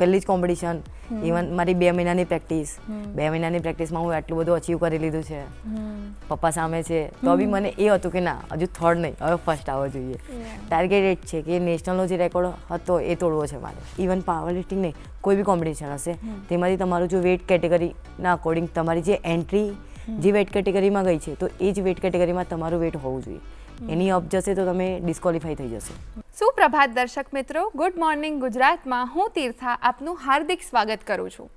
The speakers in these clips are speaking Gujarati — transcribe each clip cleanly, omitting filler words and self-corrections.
પહેલી જ કોમ્પિટિશન, ઇવન મારી 2 મહિનાની પ્રેક્ટિસ, 2 મહિનાની પ્રેક્ટિસમાં હું આટલું બધું અચીવ કરી લીધું છે પપ્પા સામે છે. તો બી મને એ હતું કે ના, હજુ થર્ડ નહીં, હવે ફર્સ્ટ આવવો જોઈએ. ટાર્ગેટ એ જ છે કે નેશનલનો જે રેકોર્ડ હતો એ તોડવો છે મારે. ઇવન પાવર લિફ્ટિંગ નહીં, કોઈ બી કોમ્પિટિશન હશે તેમાંથી તમારું જો વેઇટ કેટેગરીના અકોર્ડિંગ તમારી જે એન્ટ્રી જે વેઇટ કેટેગરીમાં ગઈ છે તો એ જ વેઇટ કેટેગરીમાં તમારું વેઇટ હોવું જોઈએ. એની અપ જશે તો તમે ડિસ્કોલિફાઈ થઈ જશો. સુપ્રભાત દર્શક મિત્રો, ગુડ મોર્નિંગ ગુજરાતમાં હું તીર્થા આપનું હાર્દિક સ્વાગત કરું છું.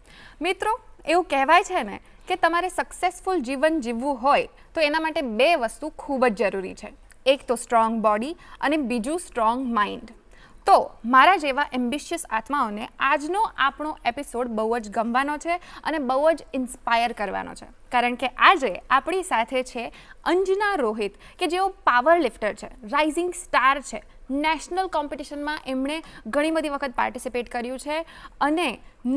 મિત્રો, એવું કહેવાય છે ને કે તમારે સક્સેસફુલ જીવન જીવવું હોય તો એના માટે 2 વસ્તુ ખૂબ જ જરૂરી છે. એક તો સ્ટ્રોંગ બોડી અને બીજું સ્ટ્રોંગ માઇન્ડ. તો મારા જેવા એમ્બિશિયસ આત્માઓને આજનો આપણો એપિસોડ બહુ જ ગમવાનો છે અને બહુ જ ઇન્સ્પાયર કરવાનો છે. કારણ કે આજે આપણી સાથે છે અંજના રોહિત, કે જેઓ પાવર લિફ્ટર છે, રાઇઝિંગ સ્ટાર છે. નેશનલ કોમ્પિટિશનમાં એમણે ઘણી બધી વખત પાર્ટિસિપેટ કર્યું છે અને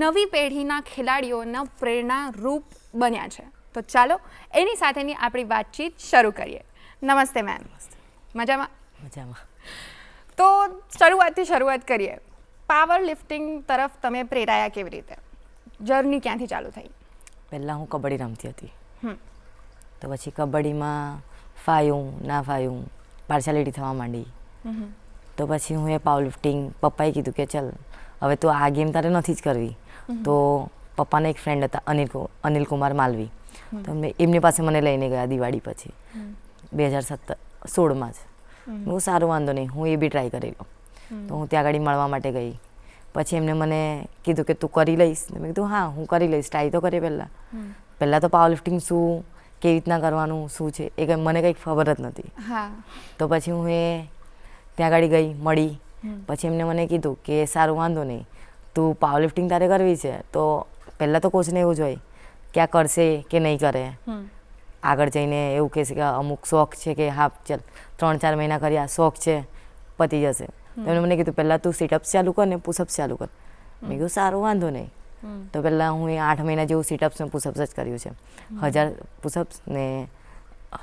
નવી પેઢીના ખેલાડીઓના પ્રેરણારૂપ બન્યા છે. તો ચાલો એની સાથેની આપણી વાતચીત શરૂ કરીએ. નમસ્તે મેમ. મજામાં? મજામાં. તો શરૂઆત કરીએ. પાવર લિફ્ટિંગ તરફ તમે પ્રેરાયા કેવી રીતે? જર્ની ક્યાંથી ચાલુ થઈ? પહેલાં હું કબડ્ડી રમતી હતી, તો પછી કબડ્ડીમાં ફાયું ના ફાયું, પાર્શિયાલિટી થવા માંડી. તો પછી હું એ પાવર લિફ્ટિંગ, પપ્પાએ કીધું કે ચલ હવે તો આ ગેમ તારે નથી જ કરવી. તો પપ્પાના એક ફ્રેન્ડ હતા અનિલ કુમાર માલવી, તો એમની પાસે મને લઈને ગયા દિવાળી પછી 2016માં જ. હું સારું, વાંધો નહીં, હું એ બી ટ્રાય કરી લઉં. તો હું ત્યાં આગળ મળવા માટે ગઈ. પછી એમને મને કીધું કે તું કરી લઈશ? મેં કીધું હા, હું કરી લઈશ, ટ્રાય તો કરીએ. પહેલાં તો પાવર લિફ્ટિંગ શું, કેવી રીતના કરવાનું, શું છે એ કંઈ મને કંઈ ખબર જ નથી. તો પછી હું એ ત્યાં આગળ ગઈ, મળી. પછી એમને મને કીધું કે સારું, વાંધો નહીં, તું પાવર લિફ્ટિંગ તારે કરવી છે તો પહેલાં તો કોચને એવું જ હોય કે આ કરશે કે નહીં કરે. આગળ જઈને એવું કહેશે કે અમુક શોખ છે કે હા ચાલ 3-4 મહિના કર્યા, શોખ છે, પતી જશે. તો એમણે મને કીધું પહેલાં તું સિટઅપ્સ ચાલુ કર ને પુશઅપ્સ ચાલુ કર. મેં કીધું સારું, વાંધો નહીં. તો પહેલાં હું એ 8 મહિના જેવું સિટઅપ્સ ને પુશઅપ્સ જ કર્યું છે. 1000 પુશઅપ્સ ને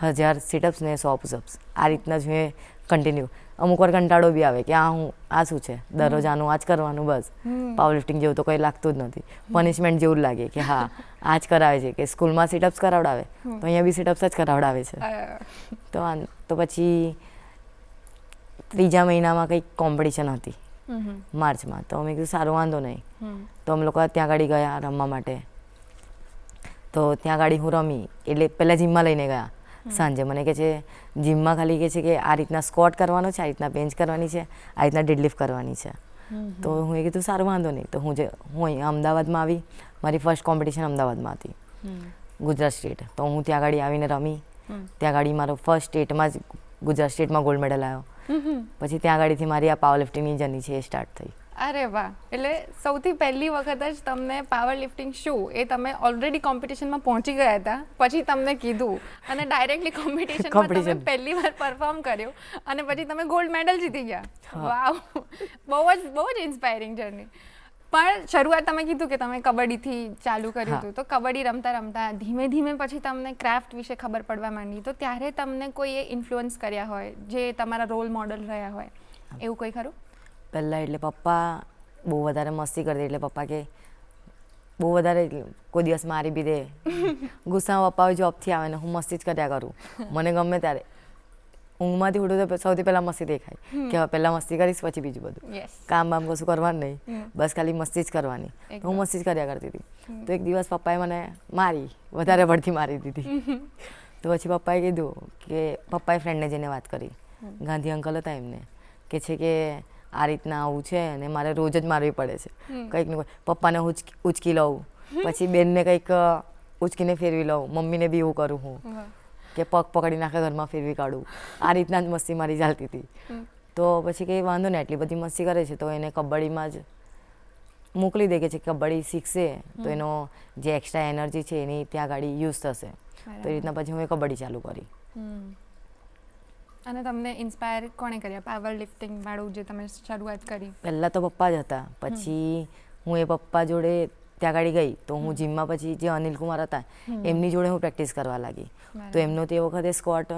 1000 સિટઅપ્સ ને 100 પુશઅપ્સ, આ રીતના જ મેં કન્ટિન્યુ. અમુક વાર કંટાળો બી આવે કે આ શું છે, દરરોજ આનું આ જ કરવાનું, બસ. પાવર લિફ્ટિંગ જેવું તો કંઈ લાગતું જ નથી. પનિશમેન્ટ જેવું જ લાગે કે હા આ જ કરાવે છે, કે સ્કૂલમાં સિટઅપ્સ કરાવડાવે તો અહીંયા બી સિટઅપ્સ જ કરાવડાવે છે. તો પછી 3જા મહિનામાં કંઈક કોમ્પિટિશન હતી માર્ચમાં. તો મેં કીધું સારું, વાંધો નહીં. તો અમે લોકો ત્યાં આગળ ગયા રમવા માટે. તો ત્યાં આગળ હું રમી, એટલે પહેલાં જીમમાં લઈને ગયા. સાંજે મને કહે છે જીમમાં ખાલી કહે છે કે આ રીતના સ્ક્વોટ કરવાનો છે, આ રીતના બેન્ચ કરવાની છે, આ રીતના ડેડલિફ્ટ કરવાની છે. તો હું એ કીધું સારું, વાંધો નહીં. તો હું અહીંયા અમદાવાદમાં આવી. મારી ફર્સ્ટ કોમ્પિટિશન અમદાવાદમાં હતી, ગુજરાત સ્ટેટ. તો હું ત્યાં આગળ આવીને રમી. ત્યાં આગળ મારો ફર્સ્ટ સ્ટેટમાં જ ગુજરાત સ્ટેટમાં ગોલ્ડ મેડલ આવ્યો. પછી ત્યાં આગળથી મારી આ પાવર લિફ્ટિંગની જર્ની છે એ સ્ટાર્ટ થઈ. અરે વાહ! એટલે સૌથી પહેલી વખત જ તમને પાવર લિફ્ટિંગ શું એ તમે ઓલરેડી કોમ્પિટિશનમાં પહોંચી ગયા હતા, પછી તમને કીધું અને ડાયરેક્ટલી કોમ્પિટિશનમાં તમે પહેલી વાર પરફોર્મ કર્યું અને પછી તમે ગોલ્ડ મેડલ જીતી ગયા. વાવ! બહુ જ ઇન્સ્પાયરિંગ જર્ની. પણ શરૂઆત તમે કીધું કે તમે કબડ્ડીથી ચાલુ કર્યું હતું. તો કબડ્ડી રમતા રમતા ધીમે ધીમે પછી તમને ક્રાફ્ટ વિશે ખબર પડવા માંડી. તો ત્યારે તમને કોઈએ ઇન્ફ્લુઅન્સ કર્યા હોય, જે તમારા રોલ મોડલ રહ્યા હોય, એવું કોઈ ખરું? પહેલાં એટલે પપ્પા બહુ વધારે મસ્તી કરતી, એટલે પપ્પા કે બહુ વધારે કોઈ દિવસ મારી બી દે. ગુસ્સામાં પપ્પા જોબથી આવે ને હું મસ્તી જ કર્યા કરું. મને ગમે ત્યારે ઊંઘમાંથી ઉઠું તો સૌથી પહેલાં મસ્તી દેખાય કે હવે પહેલાં મસ્તી કરીશ પછી બીજું બધું કામ બામ કશું કરવાનું નહીં, બસ ખાલી મસ્તી જ કરવાની. તો હું મસ્તી જ કર્યા કરતી હતી. તો એક દિવસ પપ્પાએ મને મારી, વધારે પડતી મારી દીધી. તો પછી પપ્પાએ કીધું કે પપ્પાએ ફ્રેન્ડને જઈને વાત કરી, ગાંધી અંકલ હતા એમને, કે છે કે આ રીતના આવું છે અને મારે રોજ જ મારવી પડે છે. કંઈક ને કંઈક પપ્પાને ઉચકી લઉં, પછી બેનને કંઈક ઉચકીને ફેરવી લઉં, મમ્મીને બી એવું કરું હું કે પગ પકડીને આખા ઘરમાં ફેરવી કાઢું. આ રીતના જ મસ્તી મારી ચાલતી હતી. તો પછી કંઈ વાંધો નહીં, આટલી બધી મસ્તી કરે છે તો એને કબડ્ડીમાં જ મોકલી દે, કે છે કબડ્ડી શીખશે તો એનો જે એક્સ્ટ્રા એનર્જી છે એની ત્યાં આગળ યુઝ થશે. તો એ રીતના પછી હું કબડ્ડી ચાલુ કરી. અને તમને ઇન્સ્પાયર કોણે કર્યા પાવર લિફ્ટિંગ વાળું જે તમે શરૂઆત કરી? પહેલાં તો પપ્પા જ હતા. પછી હું એ પપ્પા જોડે ત્યાં આગળ ગઈ તો હું જીમમાં પછી જે અનિલ કુમાર હતા એમની જોડે હું પ્રેક્ટિસ કરવા લાગી. તો એમનો તે વખતે સ્કોટ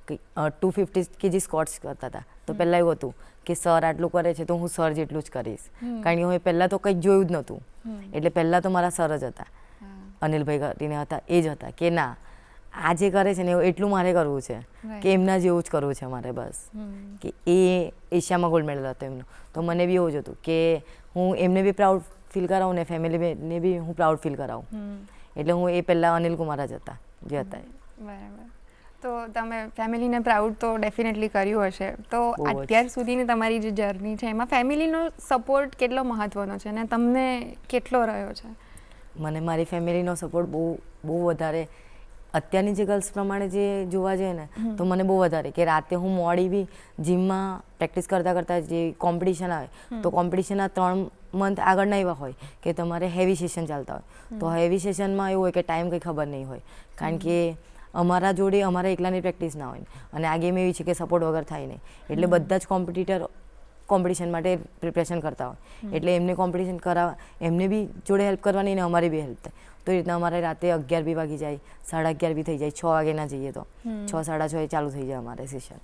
250 kg સ્કોટ્સ કરતા હતા. તો પહેલાં એવું હતું કે સર આટલું કરે છે તો હું સર જેટલું જ કરીશ, કારણ કે હું પહેલાં તો કંઈ જોયું જ નહોતું. એટલે પહેલાં તો મારા સર જ હતા, અનિલભાઈ કરીને હતા, એ જ હતા કે ના આ જે કરે છે ને એટલું મારે કરવું છે, કે એમના જેવું જ કરવું છે મારે. બસ કે એ એશિયામાં ગોલ્ડ મેડલ હતો એમનો, તો મને બી એવું જ હતું કે હું એમને બી પ્રાઉડ ફીલ કરાવું ને ફેમિલીને બી હું પ્રાઉડ ફીલ કરાવું. એટલે હું એ પહેલાં અનિલ કુમાર જ હતા જે હતા. બરાબર. તો તમે ફેમિલીને પ્રાઉડ તો ડેફિનેટલી કર્યું હશે. તો અત્યાર સુધીની તમારી જે જર્ની છે એમાં ફેમિલીનો સપોર્ટ કેટલો મહત્વનો છે અને તમને કેટલો રહ્યો છે? મને મારી ફેમિલીનો સપોર્ટ બહુ વધારે, અત્યારની જે ગર્લ્સ પ્રમાણે જે જોવા જઈએ ને તો મને બહુ વધારે, કે રાતે હું મોડી બી જીમમાં પ્રેક્ટિસ કરતાં જે કોમ્પિટિશન આવે તો કોમ્પિટિશનના 3 month આગળના એવા હોય કે તમારે હેવી સેશન ચાલતા હોય. તો હેવી સેશનમાં એવું હોય કે ટાઈમ કંઈ ખબર નહીં હોય, કારણ કે અમારા જોડે અમારા એકલાની પ્રેક્ટિસ ના હોય. અને આ ગેમ એવી છે કે સપોર્ટ વગર થાય નહીં. એટલે બધા જ કોમ્પિટિટર કોમ્પિટિશન માટે પ્રિપરેશન કરતા હોય, એટલે એમને કોમ્પિટિશન કરાવવા, એમને બી જોડે હેલ્પ કરવાની ને અમારી બી હેલ્પ થાય. તો એ રીતના અમારે રાતે 11 બી વાગી જાય, 11:30 બી થઈ જાય, 6 વાગે ના જઈએ તો 6 સાડા 6 ચાલુ થઈ જાય અમારે સેશન.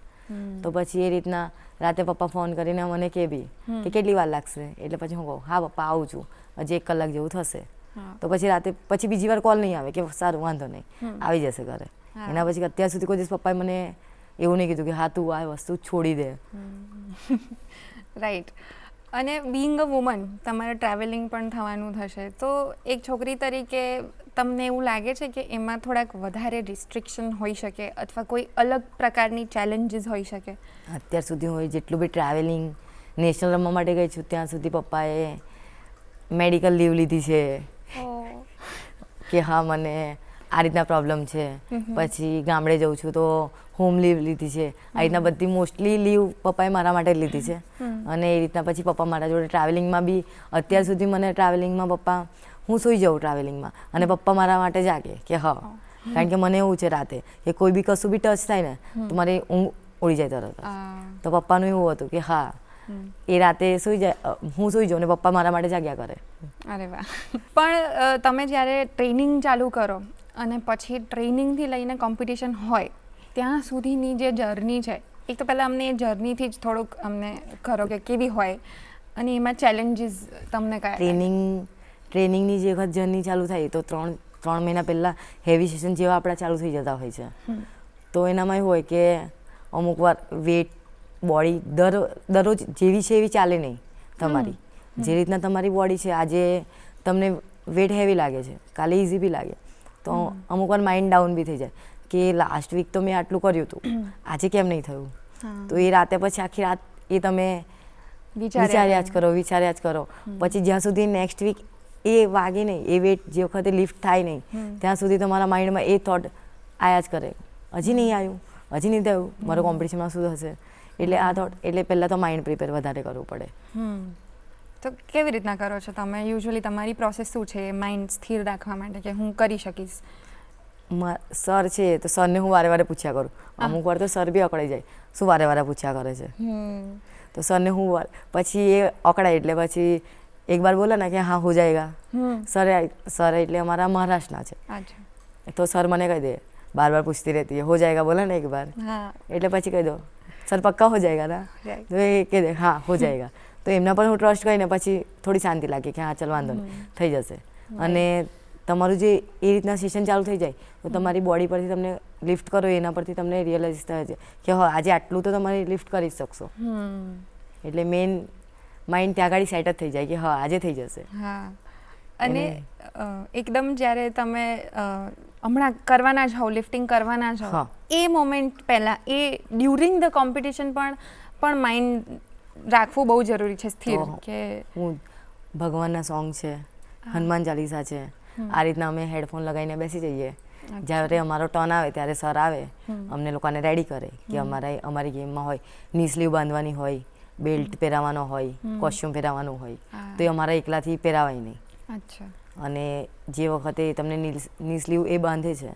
તો પછી એ રીતના રાતે પપ્પા ફોન કરીને મને કે બી કે કેટલી વાર લાગશે, એટલે પછી હું કહું હા પપ્પા આવું છું, હજી 1 કલાક જેવું થશે. તો પછી રાતે પછી બીજી વાર કોલ નહીં આવે કે સારું વાંધો નહીં, આવી જશે ઘરે. એના પછી અત્યાર સુધી કોઈ દિવસ પપ્પાએ મને એવું નહીં કીધું કે હા તું આ વસ્તુ છોડી દે. રાઈટ. અને બિંગ અ વુમન તમારે ટ્રાવેલિંગ પણ થવાનું થશે, તો એક છોકરી તરીકે તમને એવું લાગે છે કે એમાં થોડાક વધારે રિસ્ટ્રિક્શન હોઈ શકે અથવા કોઈ અલગ પ્રકારની ચેલેન્જીસ હોઈ શકે? અત્યાર સુધી હું જેટલું બી ટ્રાવેલિંગ નેશનલ રમવા માટે ગઈ છું ત્યાં સુધી પપ્પાએ મેડિકલ લીવ લીધી છે કે હા મને આ રીતના પ્રોબ્લેમ છે. પછી ગામડે જઉં છું તો હોમ લીવ લીધી છે. આ રીતના બધી મોસ્ટલી લીવ પપ્પાએ મારા માટે જ લીધી છે. અને એ રીતના પછી પપ્પા મારા જોડે ટ્રાવેલિંગમાં બી અત્યાર સુધી મને ટ્રાવેલિંગમાં પપ્પા, હું સૂઈ જાઉં ટ્રાવેલિંગમાં અને પપ્પા મારા માટે જાગે કે હા, કારણ કે મને એવું છે રાતે કે કોઈ બી કશું બી ટચ થાય ને તો મારી ઊંઘ ઉડી જાય તરત. તો પપ્પાનું એવું હતું કે હા એ રાતે સૂઈ જાય, હું સૂઈ જાઉં ને પપ્પા મારા માટે જાગ્યા કરે. અરે વાહ. પણ તમે જ્યારે ટ્રેનિંગ ચાલુ કરો અને પછી ટ્રેનિંગથી લઈને કોમ્પિટિશન હોય ત્યાં સુધીની જે જર્ની છે, એક તો પહેલાં અમને એ જર્નીથી જ થોડુંક અમને કરો કે કેવી હોય અને એમાં ચેલેન્જીસ તમને કયા? ટ્રેનિંગની જે વખત જર્ની ચાલુ થાય તો 3 મહિના પહેલાં હેવી સેશન જેવા આપણા ચાલુ થઈ જતા હોય છે. તો એનામાં એવું હોય કે અમુક વાર વેટ બોડી દરરોજ જેવી છે એવી ચાલે નહીં તમારી. જે રીતના તમારી બોડી છે, આજે તમને વેટ હેવી લાગે છે, કાલે ઇઝી બી લાગે, તો અમુક વાર માઇન્ડ ડાઉન બી થઈ જાય કે લાસ્ટ વીક તો મેં આટલું કર્યું હતું, આજે કેમ નહીં થયું. તો એ રાતે પછી આખી રાત એ તમે વિચાર્યા જ કરો. પછી જ્યાં સુધી નેક્સ્ટ વીક એ વાગે નહીં, એ વેટ જે વખતે લિફ્ટ થાય નહીં ત્યાં સુધી તમારા માઇન્ડમાં એ થોટ આયા જ કરે, હજી નહીં આવ્યું, હજી નહીં થયું, મારો કોમ્પિટિશનમાં શું થશે. એટલે આ થોટ, એટલે પહેલાં તો માઇન્ડ પ્રિપેર વધારે કરવું પડે. તો કેવી રીતના કરો છો તમે? યુઝ્યુઅલી તમારી પ્રોસેસ શું છે માઇન્ડ સ્થિર રાખવા માટે કે હું કરી શકીશ? સર છે તો સરને હું વારે વારે પૂછ્યા કરું. અમુક વાર તો સર બી અકળાઈ જાય, શું વારે વારે પૂછ્યા કરે છે. તો સરને હું પછી એ અકળાય એટલે પછી એક બાર બોલે ને કે હા હો જાયગા. સર એટલે અમારા મહારાષ્ટ્રના છે, તો સર મને કહી દે, બાર બાર પૂછતી રહેતી હો જાયગા બોલે ને એક બાર, એટલે પછી કહી દો સર પક્કા હો જાયગા ના, તો એ કહી દે હા હો જાયગા. તો એમના પર હું ટ્રસ્ટ કરીને પછી થોડી શાંતિ લાગે કે હા ચાલ વાંધો નહીં, થઈ જશે. અને તમારું જે એ રીતના સેશન ચાલુ થઈ જાય તો તમારી બોડી પરથી તમને લિફ્ટ કરો, એના પરથી તમને રિયલાઇઝ થાય છે કે હા આજે આટલું તો તમારે લિફ્ટ કરી શકશો. એટલે મેઇન માઇન્ડ ત્યાં આગળ સેટ જ થઈ જાય કે હા આજે થઈ જશે. અને એકદમ જ્યારે તમે હમણાં કરવાના જ હોવ, લિફ્ટિંગ કરવાના જ હોવ, એ મોમેન્ટ પહેલાં એ ડ્યુરિંગ ધ કોમ્પિટિશન પણ માઇન્ડ રાખવું બહુ જરૂરી છે સ્થિર. કે હું ભગવાનના સોંગ છે, હનુમાન ચાલીસા છે, આ રીતના અમે હેડફોન લગાવીને બેસી જઈએ. જ્યારે અમારો ટર્ન આવે ત્યારે સર આવે, અમને લોકોને રેડી કરે કે અમારી ગેમમાં હોય ની સ્લીવ બાંધવાની હોય, બેલ્ટ પહેરાવવાનો હોય, કોસ્ચ્યુમ પહેરાવવાનું હોય, તો એ અમારા એકલાથી પહેરાવાય નહીં. અને જે વખતે તમને ની સ્લીવ એ બાંધે છે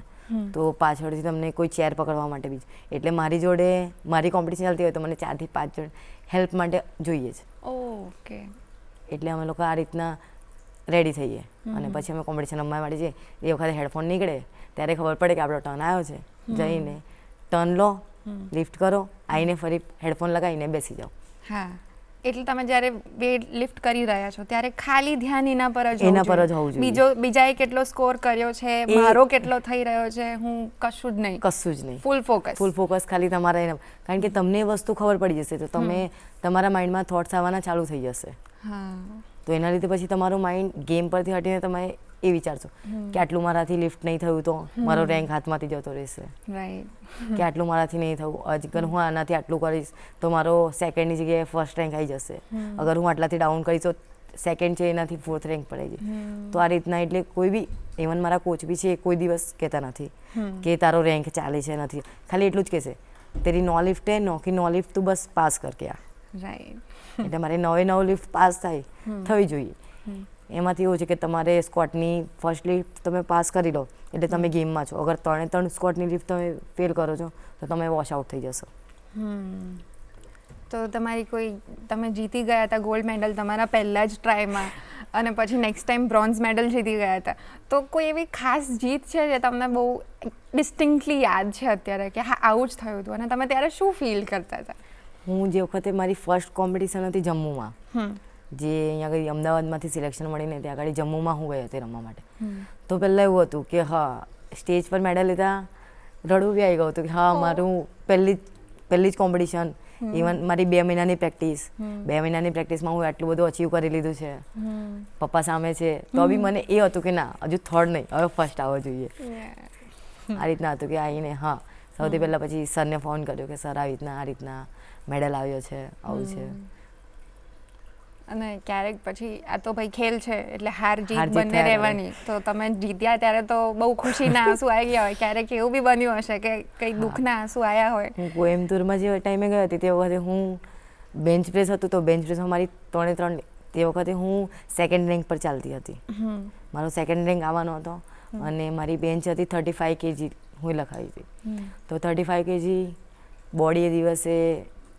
તો પાછળથી તમને કોઈ ચેર પકડવા માટે બી, એટલે મારી જોડે મારી કોમ્પિટિશન ચાલતી હોય તો મને 4 થી 5 જણ હેલ્પ માટે જોઈએ છે. ઓકે. એટલે અમે લોકો આ રીતના રેડી થઈએ અને પછી અમે કોમ્પિટિશન રમવા માટે જઈએ. એ વખતે હેડફોન નીકળે ત્યારે ખબર પડે કે આપણો ટર્ન આવ્યો છે. જઈને ટર્ન લો, લિફ્ટ કરો, આવીને ફરી હેડફોન લગાવીને બેસી જાઓ. હા, એટલે તમે જ્યારે વેટ લિફ્ટ કરી રહ્યા છો ત્યારે ખાલી ધ્યાન એના પર જ એના પર જ હોવું જોઈએ. બીજાએ કેટલો સ્કોર કર્યો છે, મારો કેટલો થઈ રહ્યો છે, હું કશું જ નહીં. કશું જ નહીં. ફૂલ ફોકસ ખાલી તમારા એના, કારણ કે તમને એ વસ્તુ ખબર પડી જશે તો તમે તમારા માઇન્ડમાં થોટ્સ આવવાના ચાલુ થઈ જશે. હા, તો એના લીધે પછી તમારું માઇન્ડ ગેમ પરથી હટીને તમે એ વિચારશો કે આટલું મારાથી લિફ્ટ નહીં થયું તો મારો રેન્ક હાથમાંથી જતો રહેશે. રાઈટ. કે આટલું મારાથી નહીં થયું, અગર હું આનાથી આટલું કરીશ તો મારો સેકન્ડની જગ્યાએ ફર્સ્ટ રેન્ક આવી જશે. અગર હું આટલાથી ડાઉન કરીશ તો સેકન્ડ છે એનાથી ફોર્થ રેન્ક પર આવી જાય. તો આ રીતના એટલે કોઈ બી, ઇવન મારા કોચ બી છે, કોઈ દિવસ કહેતા નથી કે તારો રેન્ક ચાલે છે નથી, ખાલી એટલું જ કહેશે તેરી 9 લિફ્ટ હે, 9 की 9 લિફ્ટ તું બસ પાસ કર કે આ. રાઈટ. એટલે મારે 9 લિફ્ટ પાસ થવી જોઈએ. એમાંથી એવું છે કે તમારે સ્કોટની ફર્સ્ટ લિફ્ટ તમે પાસ કરી લો એટલે તમે ગેમમાં છો. અગર 3 સ્કોટની લિફ્ટ તમે ફેલ કરો છો તો તમે વોશ આઉટ થઈ જશો. તો તમે જીતી ગયા હતા ગોલ્ડ મેડલ તમારા પહેલા જ ટ્રાયમાં અને પછી નેક્સ્ટ ટાઈમ બ્રોન્ઝ મેડલ જીતી ગયા હતા, તો કોઈ એવી ખાસ જીત છે જે તમને બહુ ડિસ્ટિંક્ટલી યાદ છે અત્યારે કે હા આવું જ થયું હતું અને તમે ત્યારે શું ફીલ કરતા હતા? હું જે વખતે મારી ફર્સ્ટ કોમ્પિટિશન હતી જમ્મુમાં, જે અહીંયા આગળ અમદાવાદમાંથી સિલેક્શન મળીને ત્યાં આગળ જમ્મુમાં હું ગઈ હતી રમવા માટે. તો પહેલાં એવું હતું કે હા સ્ટેજ પર મેડલ લીધા, રડવું બી આવી ગયું હતું કે હા મારું પહેલી જ કોમ્પિટિશન, ઇવન મારી 2 મહિનાની પ્રેક્ટિસ, 2 મહિનાની પ્રેક્ટિસમાં હું આટલું બધું અચીવ કરી લીધું છે પપ્પા સામે છે. તો બી મને એ હતું કે ના હજુ થર્ડ નહીં, હવે ફર્સ્ટ આવવો જોઈએ. આ રીતના હતું કે આવીને હા સૌથી પહેલાં પછી સરને ફોન કર્યો કે સર આ રીતના મેડલ આવ્યો છે, આવું છે. અને ક્યારેક પછી આ તો ભાઈ ખેલ છે એટલે હાર જીત બંને રહેવાની, તો તમે જીત્યા ત્યારે તો બહુ ખુશીના આંસુ આવી ગયા હોય, ક્યારેક એવું બી બન્યું હશે કે કંઈ દુઃખના આંસુ આવ્યા હોય? હું કોઈમ્બતુરમાં જે ટાઈમે ગઈ હતી તે વખતે હું બેન્ચ પ્રેસ હતું તો બેન્ચ પ્રેસમાં મારી 3 તે વખતે હું સેકન્ડ રેન્ક પર ચાલતી હતી. મારો સેકન્ડ રેન્ક આવવાનો હતો અને મારી બેન્ચ હતી 35 kg હું લખાવી હતી. તો 35 kg બોડી એ દિવસે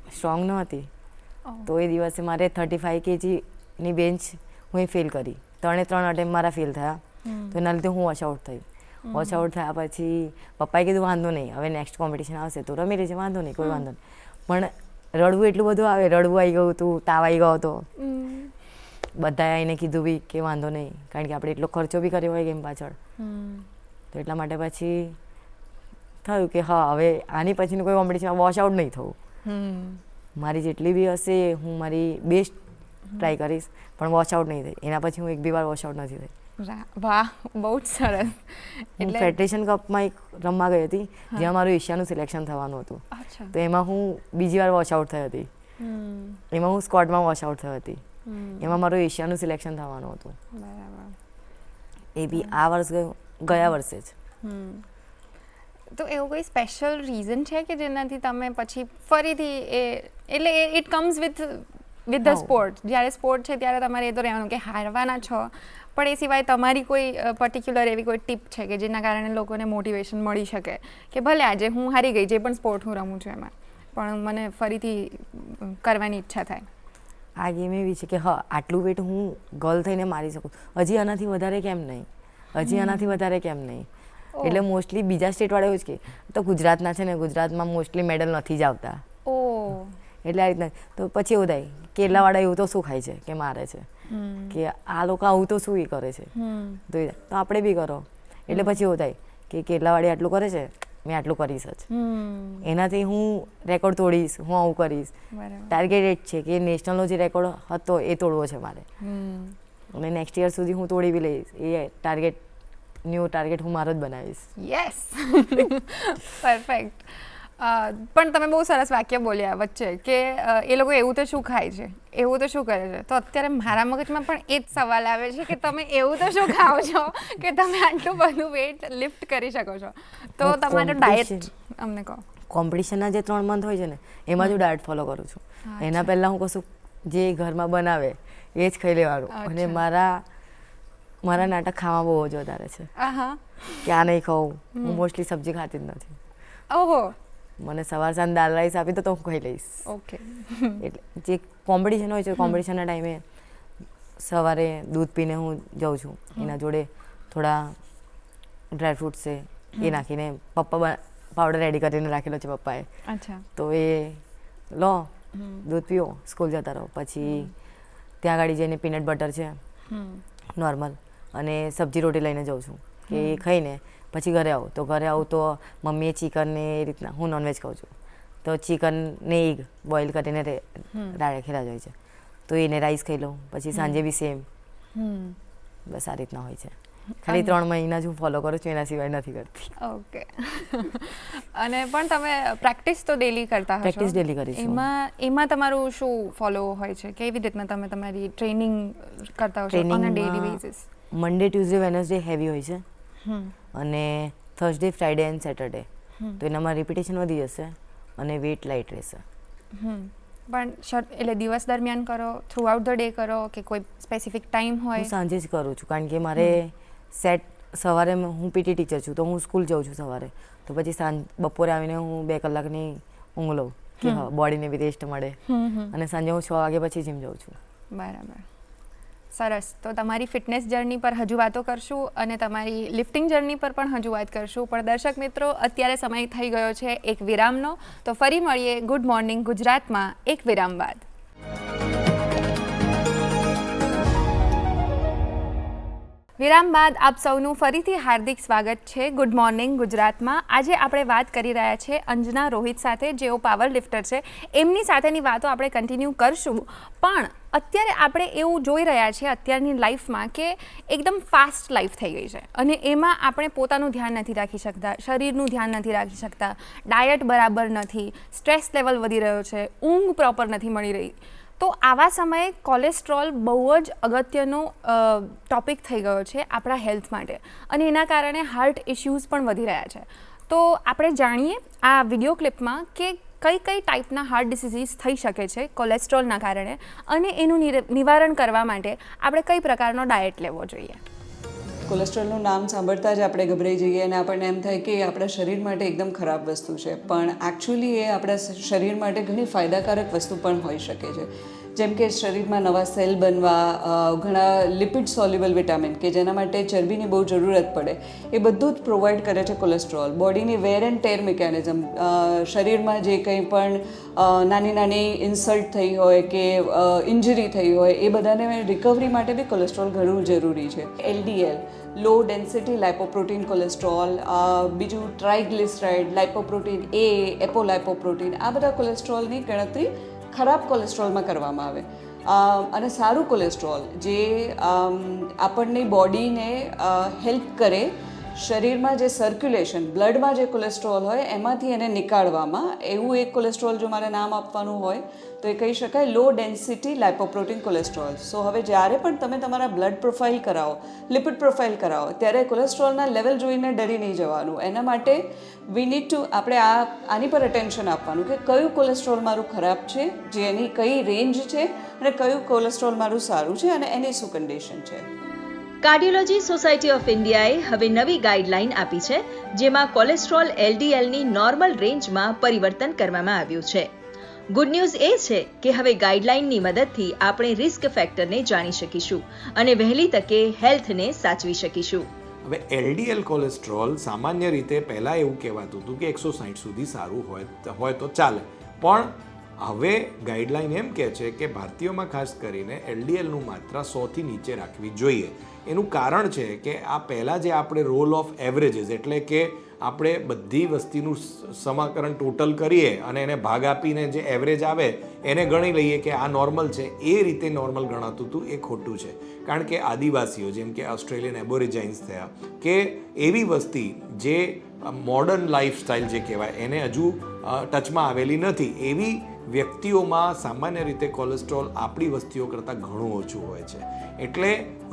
સ્ટ્રોંગ ન હતી, તો એ દિવસે મારે 35 kgની બેન્ચ હું ફેલ કરી. 3 અટેમ્પ મારા ફેલ થયા, તો એના લીધે હું વોશ આઉટ થઈ. વોશ આઉટ થયા પછી પપ્પાએ કીધું વાંધો નહીં, હવે નેક્સ્ટ કોમ્પિટિશન આવશે તો રમી રહેજે, વાંધો નહીં, કોઈ વાંધો નહીં. પણ રડવું એટલું બધું આવે, રડવું આવી ગયું હતું, તાવ આવી ગયો હતો. બધાએ આવીને કીધું બી કે વાંધો નહીં, કારણ કે આપણે એટલો ખર્ચો બી કર્યો હોય ગેમ પાછળ. તો એટલા માટે પછી થયું કે હા હવે આની પછીનું કોઈ કોમ્પિટિશનમાં વોશ આઉટ નહીં થવું. મારી જેટલી બી હશે હું મારી બેસ્ટ ટ્રાય કરીશ, પણ વોશ આઉટ નહીં થઈ. એના પછી હું એક બી વાર વોશ આઉટ નથી થઈ. વાહ, બહુ જ સરસ. હું ફેડરેશન કપમાં એક રમવા ગઈ હતી જ્યાં મારું એશિયાનું સિલેક્શન થવાનું હતું. તો એમાં હું બીજી વાર વોશ આઉટ થઈ હતી. એમાં હું સ્કોટમાં વોશ આઉટ થઈ હતી. એમાં મારું એશિયાનું સિલેક્શન થવાનું હતું. એ બી આ વર્ષ ગયા વર્ષે જ. તો એવું કોઈ સ્પેશિયલ રીઝન છે કે જેનાથી તમે પછી ફરીથી એટલે it comes with the sport, જ્યારે સ્પોર્ટ છે ત્યારે તમારે એ તો રહેવાનું કે હારવાના છો, પણ એ સિવાય તમારી કોઈ પર્ટિક્યુલર એવી કોઈ ટીપ છે કે જેના કારણે લોકોને મોટિવેશન મળી શકે કે ભલે આજે હું હારી ગઈ, જે પણ સ્પોર્ટ હું રમું છું એમાં, પણ મને ફરીથી કરવાની ઈચ્છા થાય? આ ગેમ એવી છે કે હા આટલું વેટ હું ગર્લ થઈને મારી શકું, હજી આનાથી વધારે કેમ નહીં, હજી આનાથી વધારે કેમ નહીં. એટલે મોસ્ટલી બીજા સ્ટેટવાળા એવું જ કે તો ગુજરાતના છે ને, ગુજરાતમાં મોસ્ટલી મેડલ નથી જ આવતા. એટલે આ રીતના તો પછી એવું થાય કેરલાવાળા એવું તો શું ખાય છે કે મારે છે, કે આ લોકો આવું તો શું એ કરે છે, તો આપણે બી કરો. એટલે પછી એવું થાય કે કેરલાવાળી આટલું કરે છે, મેં આટલું કરીશ જ, એનાથી હું રેકોર્ડ તોડીશ, હું આવું કરીશ. ટાર્ગેટ એ જ છે કે નેશનલનો જે રેકોર્ડ હતો એ તોડવો છે મારે, અને નેક્સ્ટ યર સુધી હું તોડી બી લઈશ. એ ટાર્ગેટ, ન્યૂ ટાર્ગેટ હું મારો જ બનાવીશ. Yes, perfect. પણ તમે બહુ સરસ વાક્ય બોલ્યા વચ્ચે કે એ લોકો એવું તો શું ખાય છે, એવું તો શું કરે છે. તો અત્યારે મારા મગજમાં પણ એ જ સવાલ આવે છે કે તમે એવું તો શું ખાઓ છો કે તમે આટલું બધું વેટ લિફ્ટ કરી શકો છો? તો તમારો ડાયટ અમને કહો. કોમ્પિટિશનના જે 3 મંથ હોય છે ને એમાં જ ડાયટ ફોલો કરું છું. એના પહેલાં હું કશું જે ઘરમાં બનાવે એ જ ખાઈ લેવાનું. અને મારા નાટક ખાવા બહુ જ વધારે છે કે આ નહીં ખાવું. હું મોસ્ટલી સબ્જી ખાતી જ નથી. ઓહો. મને સવાર સાંજ દાલ રાઈસ આપી તો હું ખાઈ લઈશ. ઓકે. એટલે જે કોમ્પિટિશન હોય છે, કોમ્પિટિશનના ટાઈમે સવારે દૂધ પીને હું જાઉં છું, એના જોડે થોડા ડ્રાયફ્રૂટ્સ છે એ નાખીને પપ્પા પાવડર રેડી કરીને રાખેલો છે પપ્પાએ, અચ્છા. તો એ લો દૂધ પીઓ, સ્કૂલ જતા રહો. પછી ત્યાં આગળ જઈને પીનટ બટર છે નોર્મલ અને સબ્જી રોટી લઈને જાઉં છું કે એ ખાઈને પછી ઘરે આવું. તો ઘરે આવું તો મમ્મીએ ચિકન ને એ રીતના, હું નોનવેજ ખાઉં છું, તો ચિકન ને એગ બોઇલ કરીને રાખેલા જ હોય છે, તો એને રાઈસ ખાઈ લઉં. પછી સાંજે બી સેમ, બસ આ રીતના હોય છે. ખાલી 3 મહિના જ હું ફોલો કરું છું, એના સિવાય નથી કરતી. ઓકે. અને પણ તમે પ્રેક્ટિસ તો ડેલી કરતા હશો? પ્રેક્ટિસ ડેલી કરી છું. એમાં તમારું શું ફોલો હોય છે? કેવી રીતના તમે તમારી ટ્રેનિંગ કરતા હશો on a daily basis? Monday, Tuesday, Wednesday heavy હોય છે અને થર્સડે, ફ્રાઈડે એન્ડ સેટરડે, તો એનામાં રિપીટેશન વધી જશે અને વેટ લાઇટ રહેશે. પણ એટલે દિવસ દરમિયાન કરો, થ્રુ આઉટ ધ ડે કરો કે કોઈ સ્પેસિફિક ટાઈમ હોય? હું સાંજે જ કરું છું, કારણ કે મારે સેટ સવારે હું પીટી ટીચર છું, તો હું સ્કૂલ જાઉં છું સવારે, તો પછી બપોરે આવીને હું 2 કલાકની ઊંઘ લઉં કે હા બોડીને બી રેસ્ટ મળે, અને સાંજે હું 6 વાગે પછી જીમ જાઉં છું. બરાબર, સરસ. તો તમારી ફિટનેસ જર્ની પર હજુ વાતો કરશું અને તમારી લિફ્ટિંગ જર્ની પર પણ હજુ વાત કરશું, પણ દર્શક મિત્રો અત્યારે સમય થઈ ગયો છે એક વિરામનો, તો ફરી મળીએ ગુડ મોર્નિંગ ગુજરાતમાં એક વિરામ બાદ. વિરામ બાદ આપ સૌનું ફરીથી હાર્દિક સ્વાગત છે ગુડ મોર્નિંગ ગુજરાતમાં. આજે આપણે વાત કરી રહ્યા છીએ અંજના રોહિત સાથે, જેઓ પાવર લિફ્ટર છે. એમની સાથેની વાતો આપણે કન્ટિન્યુ કરશું, પણ અત્યારે આપણે એવું જોઈ રહ્યા છીએ અત્યારની લાઈફમાં કે એકદમ ફાસ્ટ લાઈફ થઈ ગઈ છે અને એમાં આપણે પોતાનું ધ્યાન નથી રાખી શકતા, શરીરનું ધ્યાન નથી રાખી શકતા, ડાયટ બરાબર નથી, સ્ટ્રેસ લેવલ વધી રહ્યો છે, ઊંઘ પ્રોપર નથી મળી રહી. તો આવા સમયે કોલેસ્ટ્રોલ બહુ જ અગત્યનો ટોપિક થઈ ગયો છે આપણા હેલ્થ માટે, અને એના કારણે હાર્ટ ઇશ્યુઝ પણ વધી રહ્યા છે. તો આપણે જાણીએ આ વિડીયો ક્લિપમાં કે કઈ કઈ ટાઈપના હાર્ટ ડિસીઝીસ થઈ શકે છે કોલેસ્ટ્રોલના કારણે, અને એનું નિવારણ કરવા માટે આપણે કઈ પ્રકારનો ડાયટ લેવો જોઈએ. કોલેસ્ટ્રોલનું નામ સાંભળતા જ આપણે ગભરાઈ જઈએ અને આપણને એમ થાય કે આપણા શરીર માટે એકદમ ખરાબ વસ્તુ છે, પણ એકચ્યુઅલી એ આપણા શરીર માટે ઘણી ફાયદાકારક વસ્તુ પણ હોઈ શકે છે. જેમ કે શરીરમાં નવા સેલ બનવા, ઘણા લિપિડ સોલ્યુબલ વિટામિન કે જેના માટે ચરબીની બહુ જરૂરત પડે, એ બધું જ પ્રોવાઈડ કરે છે કોલેસ્ટ્રોલ. બોડીની વેર એન્ડ ટેર મિકેનિઝમ, શરીરમાં જે કંઈ પણ નાની નાની ઇન્સલ્ટ થઈ હોય કે ઇન્જરી થઈ હોય, એ બધાને રિકવરી માટે બી કોલેસ્ટ્રોલ ઘણું જરૂરી છે. LDL, લો ડેન્સિટી લાઇપોપ્રોટીન કોલેસ્ટ્રોલ, બીજું ટ્રાઇગ્લિસરાઇડ, લાઇપોપ્રોટીન A, એપોલાઇપોપ્રોટીન, આ બધા કોલેસ્ટ્રોલની ગણતરી ખરાબ કોલેસ્ટ્રોલમાં કરવામાં આવે. અને સારું કોલેસ્ટ્રોલ જે આપણની બોડીને હેલ્પ કરે, શરીરમાં જે સર્ક્યુલેશન, બ્લડમાં જે કોલેસ્ટ્રોલ હોય એમાંથી એને નીકાળવામાં, એવું એક કોલેસ્ટ્રોલ જો મારે નામ આપવાનું હોય તો એ કહી શકાય લો ડેન્સિટી લાઇપોપ્રોટીન કોલેસ્ટ્રોલ. સો હવે જ્યારે પણ તમે તમારા બ્લડ પ્રોફાઇલ કરાવો, લિપિડ પ્રોફાઇલ કરાવો, ત્યારે કોલેસ્ટ્રોલના લેવલ જોઈને ડરી નહીં જવાનું. એના માટે વી નીડ ટુ આપણે આની પર અટેન્શન આપવાનું કે કયું કોલેસ્ટ્રોલ મારું ખરાબ છે, જે એની કઈ રેન્જ છે, અને કયું કોલેસ્ટ્રોલ મારું સારું છે અને એની શું કન્ડિશન છે. કાર્ડિયોલોજી સોસાયટી ઓફ ઇન્ડિયાએ હવે નવી ગાઈડલાઈન આપી છે, જેમાં કોલેસ્ટ્રોલ LDLની નોર્મલ રેન્જમાં પરિવર્તન કરવામાં આવ્યું છે. ગુડ ન્યૂઝ એ છે કે હવે ગાઈડલાઈનની મદદથી આપણે રિસ્ક ફેક્ટરને જાણી શકીશું અને વહેલી તકે હેલ્થને સાચવી શકીશું. હવે LDL કોલેસ્ટ્રોલ સામાન્ય રીતે પહેલાં એવું કહેવાતું હતું કે 160 સુધી સારું હોય તો ચાલે, પણ હવે ગાઈડલાઈન એમ કહે છે કે ભારતીયોમાં ખાસ કરીને LDLનું માત્રા 100થી નીચે રાખવી જોઈએ. એનું કારણ છે કે આ પહેલાં જે આપણે રોલ ઓફ એવરેજીસ, એટલે કે આપણે બધી વસ્તીનું સમાકરણ ટોટલ કરીએ અને એને ભાગ આપીને જે એવરેજ આવે એને ગણી લઈએ કે આ નોર્મલ છે, એ રીતે નોર્મલ ગણાતું હતું, એ ખોટું છે. કારણ કે આદિવાસીઓ જેમ કે ઓસ્ટ્રેલિયન એબોરિજાઇન્સ થયા કે એવી વસ્તી જે મોડર્ન લાઈફસ્ટાઈલ જે કહેવાય એને હજુ ટચમાં આવેલી નથી, એવી વ્યક્તિઓમાં સામાન્ય રીતે કોલેસ્ટ્રોલ આપણી વસ્તીઓ કરતાં ઘણું ઓછું હોય છે. એટલે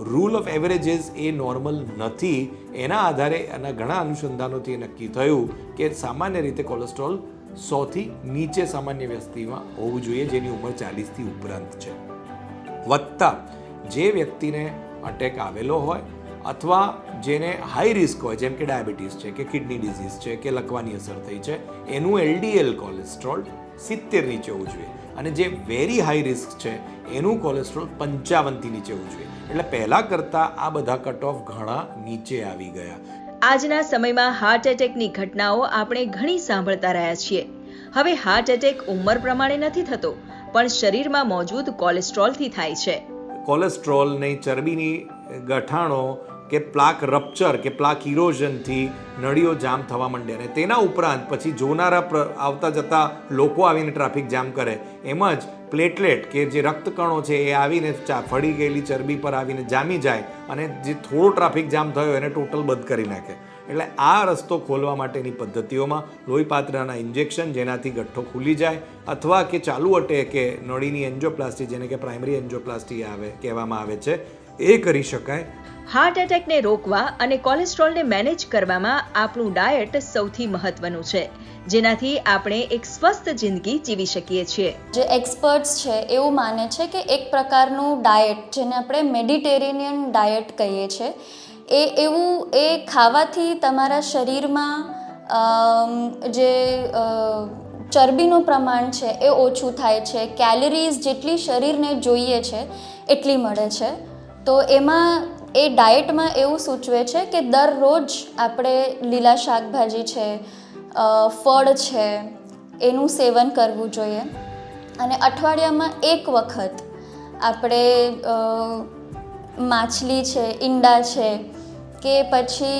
rule of averages A normal નથી. એના આધારે એના ઘણા અનુસંધાનોથી નક્કી થયું કે સામાન્ય રીતે કોલેસ્ટ્રોલ 100થી નીચે સામાન્ય વસ્તીમાં હોવું જોઈએ, જેની ઉંમર 40થી ઉપરાંત છે. વત્તા જે વ્યક્તિને અટેક આવેલો હોય અથવા જેને હાઈ રિસ્ક હોય, જેમ કે ડાયાબિટીસ છે કે કિડની ડિઝીઝ છે કે લકવાની અસર થઈ છે, એનું LDL કોલેસ્ટ્રોલ 70 નીચે હોવું જોઈએ, અને જે વેરી હાઈ રિસ્ક છે એનું કોલેસ્ટ્રોલ 55થી નીચે હોવું જોઈએ. એટલે પહેલાં કરતાં આ બધા કટ ઓફ ઘણા નીચે આવી ગયા. આજના સમયમાં હાર્ટ એટેકની ઘટનાઓ આપણે ઘણી સાંભળતા રહ્યા છીએ. હવે હાર્ટ એટેક ઉંમર પ્રમાણે નથી થતો, પણ શરીરમાં મોજૂદ કોલેસ્ટ્રોલથી થાય છે. કોલેસ્ટ્રોલની ચરબીની ગઠાણો કે પ્લાક રપ્ચર કે પ્લાક ઇરોઝનથી નળીઓ જામ થવા માંડે, અને તેના ઉપરાંત પછી જોનારા આવતા જતા લોકો આવીને ટ્રાફિક જામ કરે. એમ જ પ્લેટલેટ કે જે રક્તકણો છે એ આવીને ફળી ગયેલી ચરબી પર આવીને જામી જાય, અને જે થોડો ટ્રાફિક જામ થયો એને ટોટલ બંધ કરી નાખે. એટલે આ રસ્તો ખોલવા માટેની પદ્ધતિઓમાં લોહીપાત્રના ઇન્જેક્શન, જેનાથી ગઠ્ઠો ખુલી જાય, અથવા કે ચાલુ અટેકે નળીની એન્જિયોપ્લાસ્ટી, જેને કે પ્રાઇમરી એન્જિયોપ્લાસ્ટી કહેવામાં આવે છે, એ કરી શકાય. હાર્ટ એટેકને રોકવા અને કોલેસ્ટ્રોલને મેનેજ કરવામાં આપણું ડાયટ સૌથી મહત્વનું છે, જેનાથી આપણે એક સ્વસ્થ જિંદગી જીવી શકીએ છીએ. જે એક્સપર્ટ્સ છે એવું માને છે કે એક પ્રકારનું ડાયટ, જેને આપણે મેડિટેરેનિયન ડાયટ કહીએ છીએ, એ ખાવાથી તમારા શરીરમાં જે ચરબીનું પ્રમાણ છે એ ઓછું થાય છે, કેલરીઝ જેટલી શરીરને જોઈએ છે એટલી મળે છે. તો એમાં એ ડાયટમાં એવું સૂચવે છે કે દરરોજ આપણે લીલા શાકભાજી છે, ફળ છે, એનું સેવન કરવું જોઈએ, અને અઠવાડિયામાં એક વખત આપણે માછલી છે, ઈંડા છે, કે પછી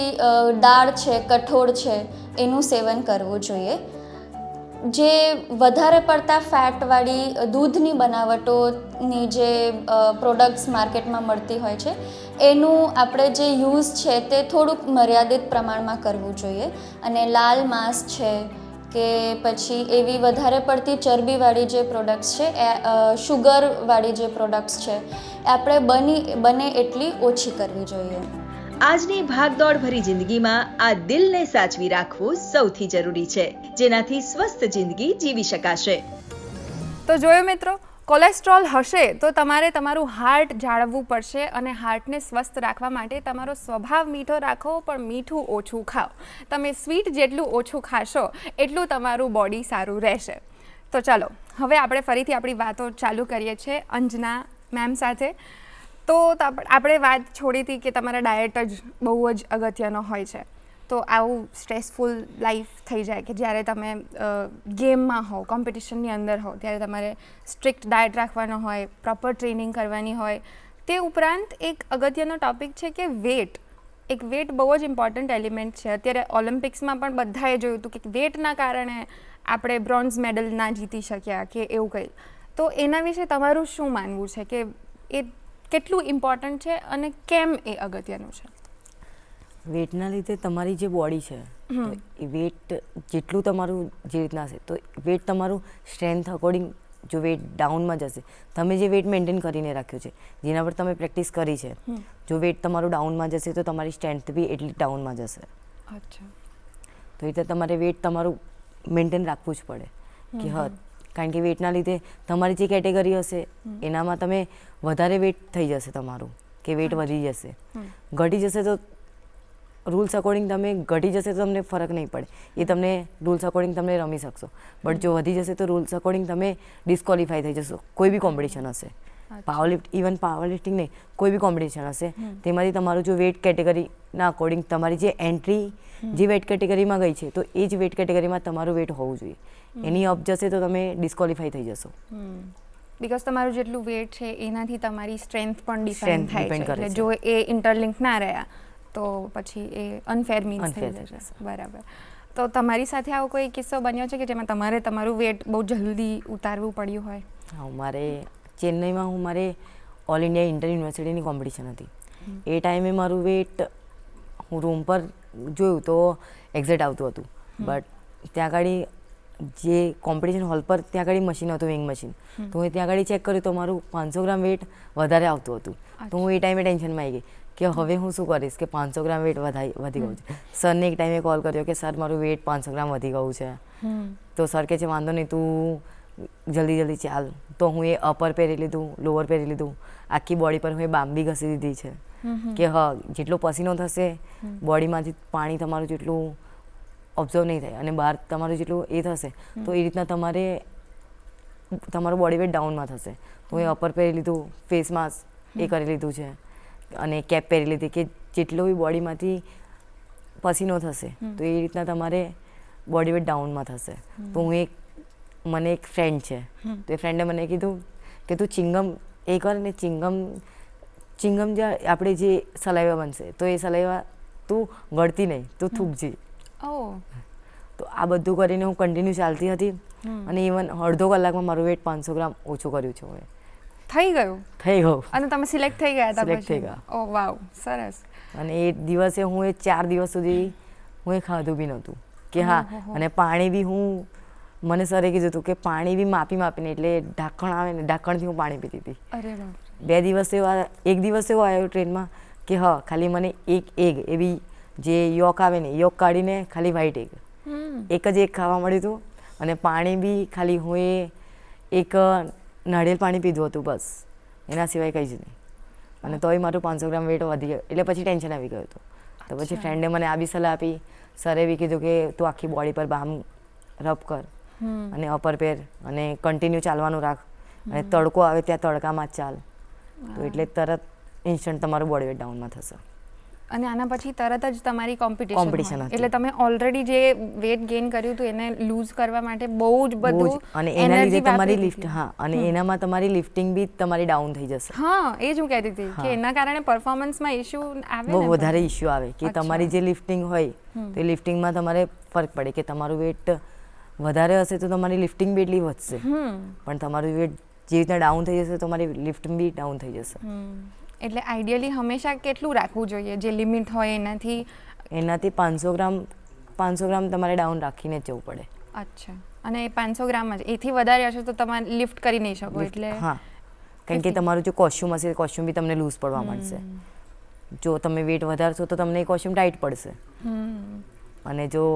દાળ છે, કઠોળ છે, એનું સેવન કરવું જોઈએ. જે વધારે પડતા ફેટવાળી દૂધની બનાવટોની જે પ્રોડક્ટ્સ માર્કેટમાં મળતી હોય છે, એનું આપણે જે યુઝ છે તે થોડુંક મર્યાદિત પ્રમાણમાં કરવું જોઈએ. અને લાલ માંસ છે કે પછી એવી વધારે પડતી ચરબીવાળી જે પ્રોડક્ટ્સ છે, શુગરવાળી જે પ્રોડક્ટ્સ છે, એ આપણે બને એટલી ઓછી કરવી જોઈએ. આજની ભાગદોડ ભરી જિંદગીમાં આ દિલને સાચવી રાખવું સૌથી જરૂરી છે, જેનાથી સ્વસ્થ જિંદગી જીવી શકાશે. તો જોયું મિત્રો, કોલેસ્ટ્રોલ હશે તો તમારે તમારું હાર્ટ જાળવવું પડશે, અને હાર્ટને સ્વસ્થ રાખવા માટે તમારો સ્વભાવ મીઠો રાખો, પણ મીઠું ઓછું ખાઓ. તમે સ્વીટ જેટલું ઓછું ખાશો એટલું તમારું બોડી સારું રહેશે. તો ચાલો હવે આપણે ફરીથી આપણી વાતો ચાલુ કરીએ છીએ અંજના મેમ સાથે. તો આપણે વાત છોડી હતી કે તમારા ડાયટ જ બહુ જ અગત્યનો હોય છે. તો આવું સ્ટ્રેસફુલ લાઈફ થઈ જાય કે જ્યારે તમે ગેમમાં હો, કોમ્પિટિશનની અંદર હો, ત્યારે તમારે સ્ટ્રિક્ટ ડાયટ રાખવાનો હોય, પ્રોપર ટ્રેનિંગ કરવાની હોય. તે ઉપરાંત એક અગત્યનો ટૉપિક છે કે વેટ. વેટ બહુ જ ઇમ્પોર્ટન્ટ એલિમેન્ટ છે. અત્યારે ઓલિમ્પિક્સમાં પણ બધાએ જોયું હતું કે વેટના કારણે આપણે બ્રોન્ઝ મેડલ ના જીતી શક્યા કે એવું કંઈ. તો એના વિશે તમારું શું માનવું છે કે એ કેટલું ઇમ્પોર્ટન્ટ છે અને કેમ એ અગત્યનું છે? વેટના લીધે તમારી જે બોડી છે, તો એ વેટ જેટલું તમારું જે રીતના હશે, તો વેટ તમારું સ્ટ્રેન્થ અકોર્ડિંગ, જો વેટ ડાઉનમાં જશે, તમે જે વેટ મેન્ટેન કરીને રાખ્યું છે, જેના પર તમે પ્રેક્ટિસ કરી છે, જો વેટ તમારું ડાઉનમાં જશે તો તમારી સ્ટ્રેન્થ બી એટલી ડાઉનમાં જશે. અચ્છા. તો એ રીતે તમારે વેટ તમારું મેન્ટેન રાખવું જ પડે કે હા, કારણ કે વેટના લીધે તમારી જે કેટેગરી હશે એનામાં તમે વધારે વેટ થઈ જશે તમારું, કે વેટ વધી જશે. ઘટી જશે તો રૂલ્સ અકોર્ડિંગ તમે ઘટી જશે તો તમને ફરક નહીં પડે, એ તમને રૂલ્સ અકોર્ડિંગ તમે રમી શકશો. બટ જો વધી જશે તો રૂલ્સ અકોર્ડિંગ તમે ડિસ્કોલિફાઈ થઈ જશો. કોઈ બી કોમ્પિટિશન હશે, ઇવન પાવર લિફ્ટિંગ નહીં, કોઈ બી કોમ્પિટિશન હશે, તેમાંથી તમારું જો વેટ કેટેગરીના અકોર્ડિંગ તમારી જે એન્ટ્રી જે વેટ કેટેગરીમાં ગઈ છે, તો એ જ વેટ કેટેગરીમાં તમારું વેટ હોવું જોઈએ. એની અપ જશે તો તમે ડિસ્કોલિફાઈ થઈ જશો. બિકોઝ તમારું જેટલું વેટ છે એનાથી તમારી સ્ટ્રેન્થ પણ ડિપેન્ડ થાય છે. કરે એટલે જો એ ઇન્ટરલિંક ના રહ્યા તો પછી એ અનફેર મીન્સ થઈ જશે. બરાબર. તો તમારી સાથે આવો કોઈ કિસ્સો બન્યો છે કે જેમાં તમારે તમારું વેટ બહુ જલ્દી ઉતારવું પડ્યું હોય? હા, મારે ચેન્નઈમાં મારે ઓલ ઇન્ડિયા ઇન્ટર યુનિવર્સિટીની કોમ્પિટિશન હતી. એ ટાઈમે મારું વેટ હું રૂમ પર જોયું તો એક્ઝેક્ટ આવતું હતું, બટ ત્યાં આગળ જે કોમ્પિટિશન હોલ પર ત્યાં આગળ મશીન હતું, વિંગ મશીન, તો હું ત્યાં આગળ ચેક કર્યું તો મારું 500 ગ્રામ વેટ વધારે આવતું હતું. તો હું એ ટાઈમે ટેન્શનમાં આવી ગઈ કે હવે હું શું કરીશ કે 500 ગ્રામ વેટ વધી ગયું છે. સરને એક ટાઈમે કોલ કર્યો કે સર મારું વેટ 500 ગ્રામ વધી ગયું છે. તો સર કહે છે વાંધો નહીં, તું જલ્દી ચાલ. તો હું એ અપર પહેરી લીધું, લોઅર પહેરી લીધું, આખી બોડી પર હું એ બામ બી ઘસી દીધી છે કે હા, જેટલો પસીનો થશે બોડીમાંથી પાણી તમારું જેટલું ઓબ્ઝર્વ નહીં થાય અને બહાર તમારું જેટલું એ થશે, તો એ રીતના તમારે તમારું બોડી વેટ ડાઉનમાં થશે. તો એ અપર પહેરી લીધું, ફેસ માસ્ક એ કરી લીધું છે અને કેપ પહેરી લીધી કે જેટલો બી બોડીમાંથી પસીનો થશે તો એ રીતના તમારે બોડી વેટ ડાઉનમાં થશે. તો મને એક ફ્રેન્ડ છે, તો એ ફ્રેન્ડે મને કીધું કે તું ચિંગમ એ કર ને ચિંગમ જે આપણે જે સલાઈવા બનશે તો એ સલાઈવા તું ગળતી નહીં, તું થૂકજી. તો આ બધું કરીને હું કન્ટિન્યુ ચાલતી હતી અને ઇવન અડધો કલાકમાં મારું વેટ 500 ગ્રામ ઓછું કર્યું છે હવે. થઈ ગયું. અને તમે સિલેક્ટ થઈ ગયા હતા? સિલેક્ટ થઈ ગયા. ઓ વાવ, સરસ. અને એ દિવસે હું 4 દિવસ સુધી હું એ ખાધું બી નહોતું કે હા. અને પાણી બી મને સરે કીધું હતું કે પાણી બી માપીને, એટલે ઢાંકણ આવે ને ઢાંકણથી હું પાણી પીતી હતી. અરે બાપ. 2 દિવસ એક દિવસ એવો આવ્યો ટ્રેનમાં કે હા ખાલી મને એક એગ એવી જે યોક આવે ને યોક કાઢીને ખાલી વ્હાઈટ એક જ એક ખાવા મળ્યું હતું. અને પાણી બી ખાલી હું એક નાળિયેર પાણી પીધું હતું બસ, એના સિવાય કંઈ જ નહીં. અને તોય મારું 500 ગ્રામ વેટ વધી ગયો, એટલે પછી ટેન્શન આવી ગયું હતું. તો પછી ફ્રેન્ડે મને આ બી સલાહ આપી, સરે બી કીધું કે તું આખી બોડી પર બામ રબ કર અને અપર પેર અને કન્ટિન્યુ ચાલવાનું રાખ અને તડકો આવે ત્યાં તડકામાં જ ચાલ, તો એટલે તરત ઇન્સ્ટન્ટ તમારું બોડી વેટ ડાઉનમાં થશે. અને આના પછી તરત જ તમારી Competition કોમ્પિટિશન હતી. એટલે તમે ઓલરેડી જે વેટ ગેઇન કર્યું હતું એને લૂઝ કરવા માટે બહુ જ બધું અને એના લીધે energy તમારી વાપરી લિફ્ટ દીધી. અને એનામાં તમારી લિફ્ટિંગ બી તમારી ડાઉન થઈ જશે. હા, એ જ હું કહેતી હતી કે એના કારણે પરફોર્મન્સમાં ઇશ્યુ આવે બહુ ને વધારે ઇશ્યુ આવે કે તમારી જે લિફ્ટિંગ હોય તો એ લિફ્ટિંગમાં તમારે ફરક પડે કે તમારું વેટ વધારે હશે તો તમારી લિફ્ટિંગ બી એટલી વધશે, પણ તમારું વેટ જે રીતના ડાઉન થઈ જશે તમારી લિફ્ટિંગ બી ડાઉન થઈ જશે. એટલે આઈડિયલી હંમેશા કેટલું રાખવું જોઈએ? જે લિમિટ હોય એનાથી 500 ગ્રામ તમારે ડાઉન રાખીને જ જવું પડે. અચ્છા. અને એ 500 ગ્રામ જ, એથી વધારે હશે તો તમારે લિફ્ટ કરી નહીં શકો. એટલે હા, કારણ કે તમારું જે કોસ્ચ્યુમ હશે કોસ્ચ્યુમ બી તમને લૂઝ પડવા માંડશે. જો તમે વેટ વધારશો તો તમને એ કોસ્ચ્યુમ ટાઈટ પડશે, અને જો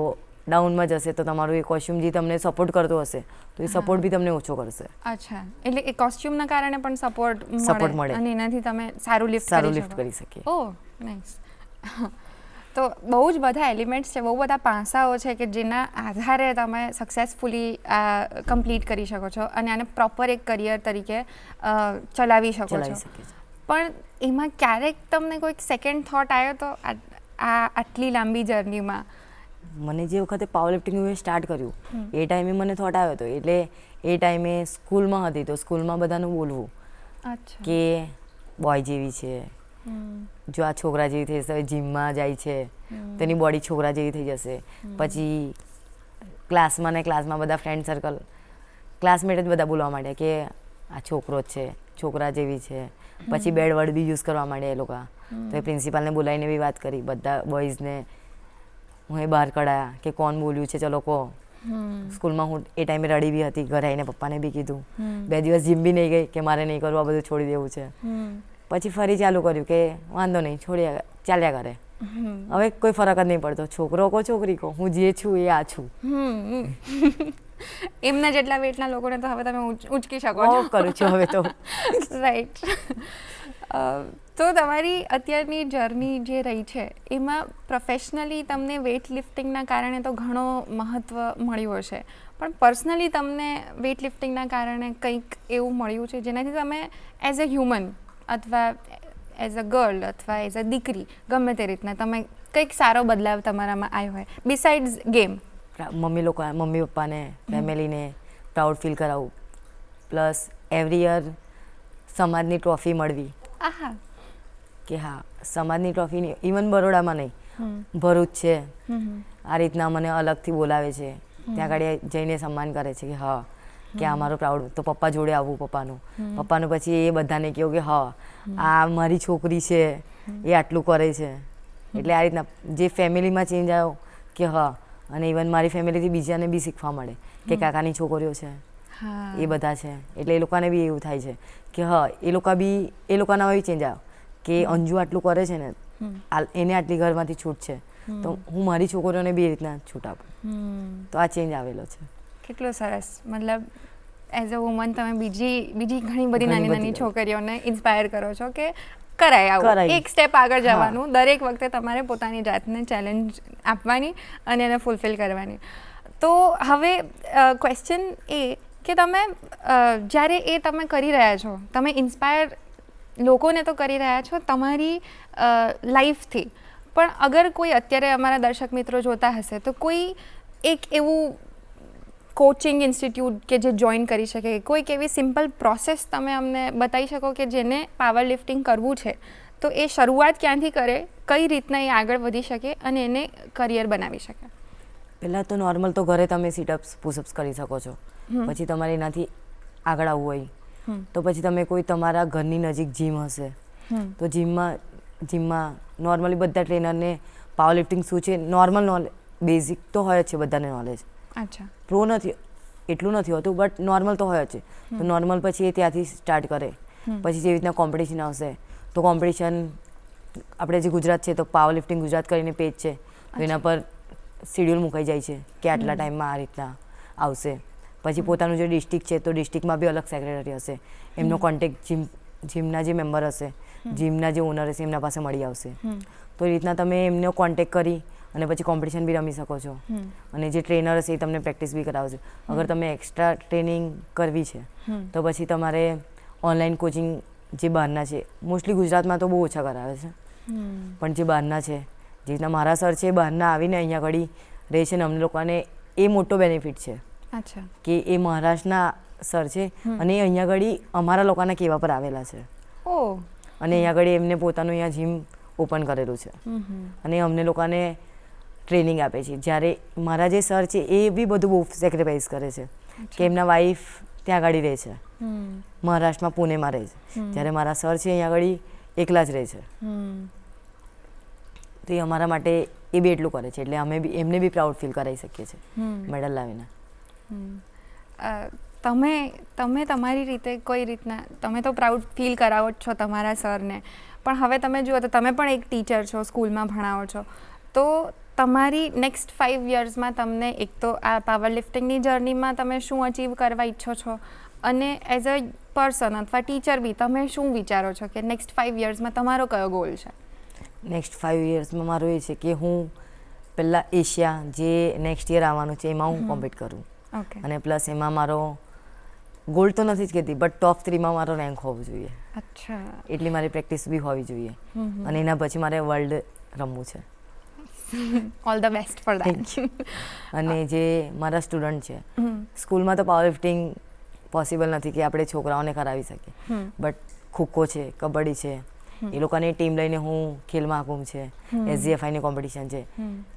ડાઉનમાં જશે તો તમારું એ કોસ્ચ્યુમ જે તમને સપોર્ટ કરતો હશે તો એ સપોર્ટ બી તમને ઓછો કરશે. અચ્છા, એટલે એ કોસ્ચ્યુમના કારણે પણ સપોર્ટ મળે અને એનાથી તમે સારું લિફ્ટ કરી શકીએ. ઓહ નાઇસ. તો બહુ જ બધા એલિમેન્ટ્સ છે, બહુ બધા પાસાઓ છે કે જેના આધારે તમે સક્સેસફુલી કમ્પ્લીટ કરી શકો છો અને આને પ્રોપર એક કરિયર તરીકે ચલાવી શકો છો. પણ એમાં ક્યારેક તમને કોઈક સેકન્ડ થોટ આવ્યો તો આટલી લાંબી જર્નીમાં? મને જે વખતે પાવર લિફ્ટિંગ મેં સ્ટાર્ટ કર્યું એ ટાઈમે મને થોટ આવ્યો હતો. એટલે એ ટાઈમે સ્કૂલમાં હતી તો સ્કૂલમાં બધાનું બોલવું કે બોય જેવી છે, જો આ છોકરા જેવી થઈ જશે, જીમમાં જાય છે તો એની બોડી છોકરા જેવી થઈ જશે. પછી ક્લાસમાં બધા ફ્રેન્ડ સર્કલ ક્લાસમેટ જ બધા બોલવા માંડ્યા કે આ છોકરો જ છે, છોકરા જેવી છે. પછી બેડ વર્ડ બી યુઝ કરવા માંડ્યા એ લોકો. તો એ પ્રિન્સિપાલને બોલાવીને બી વાત કરી, બધા બોયઝને હું એ બહાર કઢાયા કે કોણ બોલ્યું છે ચલો કહો. સ્કૂલમાં હું એ ટાઈમે રડી બી હતી, ઘરે આવીને પપ્પાને બી કીધું. 2 દિવસ જીમ બી નહીં ગઈ કે મારે નહીં કરવું, આ બધું છોડી દેવું છે. પછી ફરી ચાલુ કર્યું કે વાંધો નહીં ચાલ્યા કરે, હવે કોઈ ફરક જ નહીં પડતો, છોકરો કહો છોકરી કહો, હું જે છું એ આ છું. એમના જેટલા વેટના લોકોને તો હવે તમે ઉંચકી શકો છો. કરું છું હવે તો. રાઈટ. તો તમારી અત્યારની જર્ની જે રહી છે એમાં પ્રોફેશનલી તમને વેઇટ લિફ્ટિંગના કારણે તો ઘણો મહત્ત્વ મળ્યું હશે, પણ પર્સનલી તમને વેઇટ લિફ્ટિંગના કારણે કંઈક એવું મળ્યું છે જેનાથી તમે એઝ અ હ્યુમન અથવા એઝ અ ગર્લ અથવા એઝ અ દીકરી ગમે તે રીતના તમે કંઈક સારો બદલાવ તમારામાં આવ્યો હોય બિસાઇડ્સ ગેમ? મમ્મી પપ્પાને ફેમિલીને પ્રાઉડ ફીલ કરાવવું, પ્લસ એવરી યર સમાજની ટ્રોફી મળવી. આહા. કે હા સમાજની ટ્રોફી ઇવન બરોડામાં નહીં, ભરૂચ છે આ રીતના મને અલગથી બોલાવે છે, ત્યાં આગળ જઈને સન્માન કરે છે કે હા કે આ મારો પ્રાઉડ. તો પપ્પા જોડે આવવું, પપ્પાનું પછી એ બધાને કહ્યું કે હા આ મારી છોકરી છે, એ આટલું કરે છે. એટલે આ રીતના જે ફેમિલીમાં ચેન્જ આવ્યો કે હા, અને ઇવન મારી ફેમિલીથી બીજાને બી શીખવા મળે કે કાકાની છોકરીઓ છે એ બધા છે, એટલે એ લોકોને બી એવું થાય છે કે હા એ લોકોના બી ચેન્જ આવ્યો કે અંજુ આટલું કરે છે ને, એને આટલી ઘરમાંથી છૂટ છે તો હું મારી છોકરીઓને બી એ રીતના છૂટ આપું. તો આ ચેન્જ આવેલો છે. કેટલું સરસ. મતલબ એઝ અ વુમન તમે બીજી ઘણી બધી નાની છોકરીઓને ઇન્સ્પાયર કરો છો કે કરાય આવું, એક સ્ટેપ આગળ જવાનું. દરેક વખતે તમારે પોતાની જાતને ચેલેન્જ આપવાની અને એને ફૂલફિલ કરવાની. તો હવે ક્વેશ્ચન એ કે તમે જ્યારે એ તમે કરી રહ્યા છો, તમે ઇન્સ્પાયર લોકોને તો કરી રહ્યા છો તમારી લાઈફથી, પણ અગર કોઈ અત્યારે અમારા દર્શક મિત્રો જોતા હશે તો કોઈ એક એવું કોચિંગ ઇન્સ્ટિટ્યૂટ કે જે જોઈન કરી શકે, કોઈક એવી સિમ્પલ પ્રોસેસ તમે અમને બતાવી શકો કે જેને પાવર લિફ્ટિંગ કરવું છે તો એ શરૂઆત ક્યાંથી કરે, કઈ રીતના એ આગળ વધી શકે અને એને કરિયર બનાવી શકે? પહેલાં તો નોર્મલ તો ઘરે તમે સિટઅપ્સ પુશઅપ્સ કરી શકો છો. પછી તમારે એનાથી આગળ આવવું હોય તો પછી તમે કોઈ તમારા ઘરની નજીક જીમ હશે તો જીમમાં નોર્મલી બધા ટ્રેનરને પાવર લિફ્ટિંગ શું છે નોર્મલ નોલેજ, બેઝિક તો હોય જ છે બધાને નોલેજ. અચ્છા. પ્રો નથી એટલું નથી હોતું બટ નોર્મલ તો હોય જ છે. તો નોર્મલ પછી એ ત્યાંથી સ્ટાર્ટ કરે. પછી જેવી રીતના કોમ્પિટિશન આવશે તો કોમ્પિટિશન આપણે જે ગુજરાત છે તો પાવર લિફ્ટિંગ ગુજરાત કરીને પેજ છે તો એના પર શિડ્યુલ મુકાઈ જાય છે કે આટલા ટાઈમમાં આ રીતના આવશે. પછી પોતાનું જે ડિસ્ટ્રિક્ટ છે તો ડિસ્ટ્રિક્ટમાં બી અલગ સેક્રેટરી હશે, એમનો કોન્ટેક્ટ જીમના જે મેમ્બર હશે, જીમના જે ઓનર હશે એમના પાસે મળી આવશે. તો એ રીતના તમે એમનો કોન્ટેક્ટ કરી અને પછી કોમ્પિટિશન બી રમી શકો છો. અને જે ટ્રેનર હશે એ તમને પ્રેક્ટિસ બી કરાવશે. અગર તમે એક્સ્ટ્રા ટ્રેનિંગ કરવી છે તો પછી તમારે ઓનલાઈન કોચિંગ જે બહારના છે, મોસ્ટલી ગુજરાતમાં તો બહુ ઓછા કરાવે છે, પણ જે બહારના છે જે રીતના મારા સર છે એ બહારના આવીને અહીંયા આગળ રહે છે ને અમને લોકોને એ મોટો બેનિફિટ છે. અચ્છા. કે એ મહારાષ્ટ્રના સર છે અને એ અહીંયા આગળ અમારા લોકોના કહેવા પર આવેલા છે. ઓ. અને અહીંયા આગળ એમને પોતાનું અહીંયા જીમ ઓપન કરેલું છે અને અમને લોકોને ટ્રેનિંગ આપે છે. જ્યારે મારા જે સર છે એ બી બધું બહુ સેક્રિફાઈસ કરે છે કે એમના વાઈફ ત્યાં આગળ રહે છે, મહારાષ્ટ્રમાં પુણેમાં રહે છે, જ્યારે મારા સર છે અહીંયા આગળ એકલા જ રહે છે. તો એ અમારા માટે એ બી એટલું કરે છે એટલે અમે બી એમને બી પ્રાઉડ ફીલ કરાવી શકીએ છીએ મેડલ લાવીને. તમે તમારી રીતે કોઈ રીતના તમે તો પ્રાઉડ ફીલ કરાવો જ છો તમારા સરને, પણ હવે તમે જુઓ તો તમે પણ એક ટીચર છો, સ્કૂલમાં ભણાવો છો, તો તમારી નેક્સ્ટ 5 યર્સમાં તમને એક તો આ પાવર લિફ્ટિંગની જર્નીમાં તમે શું અચીવ કરવા ઈચ્છો છો અને એઝ અ પર્સન અથવા ટીચર બી તમે શું વિચારો છો કે નેક્સ્ટ 5 યર્સમાં તમારો કયો ગોલ છે? નેક્સ્ટ 5 યર્સમાં મારો એ છે કે હું પહેલાં એશિયા જે નેક્સ્ટ યર આવવાનું છે એમાં હું કોમ્પિટ કરું. ઓકે. અને પ્લસ એમાં મારો ગોલ્ડ તો નથી જ કહેતી બટ ટોપ 3માં મારો રેન્ક હોવો જોઈએ. અચ્છા. એટલી મારી પ્રેક્ટિસ બી હોવી જોઈએ અને એના પછી મારે વર્લ્ડ રમવું છે. All the best for that. અને જે મારા સ્ટુડન્ટ છે સ્કૂલમાં તો પાવર લિફ્ટિંગ પોસિબલ નથી કે આપણે છોકરાઓને કરાવી શકીએ બટ ખોખો છે, કબડ્ડી છે, એ લોકોની ટીમ લઈને હું ખેલ મહાકુંભ છે, SGFIની કોમ્પિટિશન છે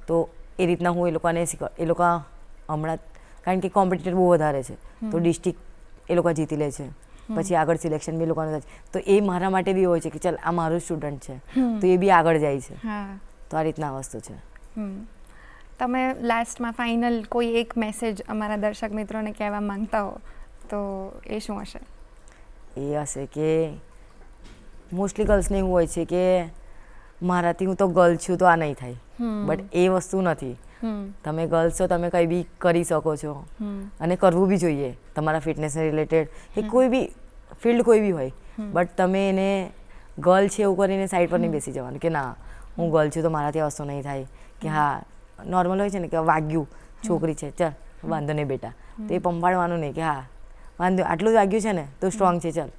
તો એ રીતના હું એ લોકોને એ લોકો હમણાં કારણ કે કોમ્પિટિટર બહુ વધારે છે તો ડિસ્ટ્રિક્ટ એ લોકો જીતી લે છે, પછી આગળ સિલેક્શન બી લોકોનું થાય છે. તો એ મારા માટે બી હોય છે કે ચાલ આ મારું સ્ટુડન્ટ છે તો એ બી આગળ જાય છે. તો આ રીતના વસ્તુ છે. તમે લાસ્ટમાં ફાઇનલ કોઈ એક મેસેજ અમારા દર્શક મિત્રોને કહેવા માંગતા હો તો એ શું હશે? એ હશે કે મોસ્ટલી ગર્લ્સને એવું હોય છે કે મારાથી હું તો ગર્લ છું તો આ નહીં થાય, બટ એ વસ્તુ નથી. તમે ગર્લ્સ છો, તમે કંઈ બી કરી શકો છો અને કરવું બી જોઈએ તમારા ફિટનેસને રિલેટેડ કે કોઈ બી ફિલ્ડ કોઈ બી હોય, બટ તમે એને ગર્લ છે એવું કરીને સાઈડ પર નહીં બેસી જવાનું કે ના હું ગર્લ છું તો મારાથી આ વસ્તુ નહીં થાય. કે હા નોર્મલ હોય છે ને કે વાગ્યું છોકરી છે ચાલ વાંધો નહીં બેટા, તો એ પંપાડવાનું નહીં કે હા વાંધો આટલું જ વાગ્યું છે ને તો સ્ટ્રોંગ છે ચાલ,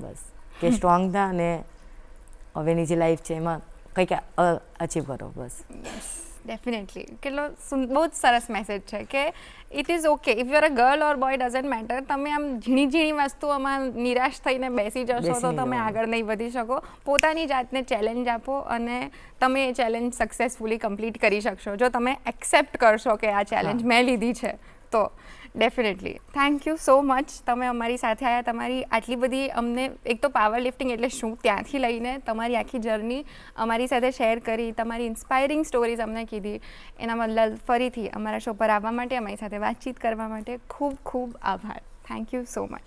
બસ કે સ્ટ્રોંગ થા અને હવેની જે લાઈફ છે એમાં કંઈક અચીવ કરો બસ. ડેફિનેટલી. કેટલો બહુ જ સરસ મેસેજ છે કે it is okay if you are a girl or boy doesn't matter. તમે આમ ઝીણી ઝીણી વસ્તુઓમાં નિરાશ થઈને બેસી જશો તો તમે આગળ નહીં વધી શકો. પોતાની જાતને ચેલેન્જ આપો અને તમે એ ચેલેન્જ સક્સેસફુલી કમ્પ્લીટ કરી શકશો જો તમે એક્સેપ્ટ કરશો કે આ ચેલેન્જ મેં લીધી છે તો. Definitely. Thank you so much. તમે અમારી સાથે આવ્યા, તમારી આટલી બધી અમને એક તો પાવર લિફ્ટિંગ એટલે શું ત્યાંથી લઈને તમારી આખી જર્ની અમારી સાથે શેર કરી, તમારી ઇન્સ્પાયરિંગ સ્ટોરીઝ અમને કીધી, એના બદલ ફરીથી અમારા શો પર આવવા માટે, અમારી સાથે વાતચીત કરવા માટે ખૂબ ખૂબ આભાર. Thank you so much.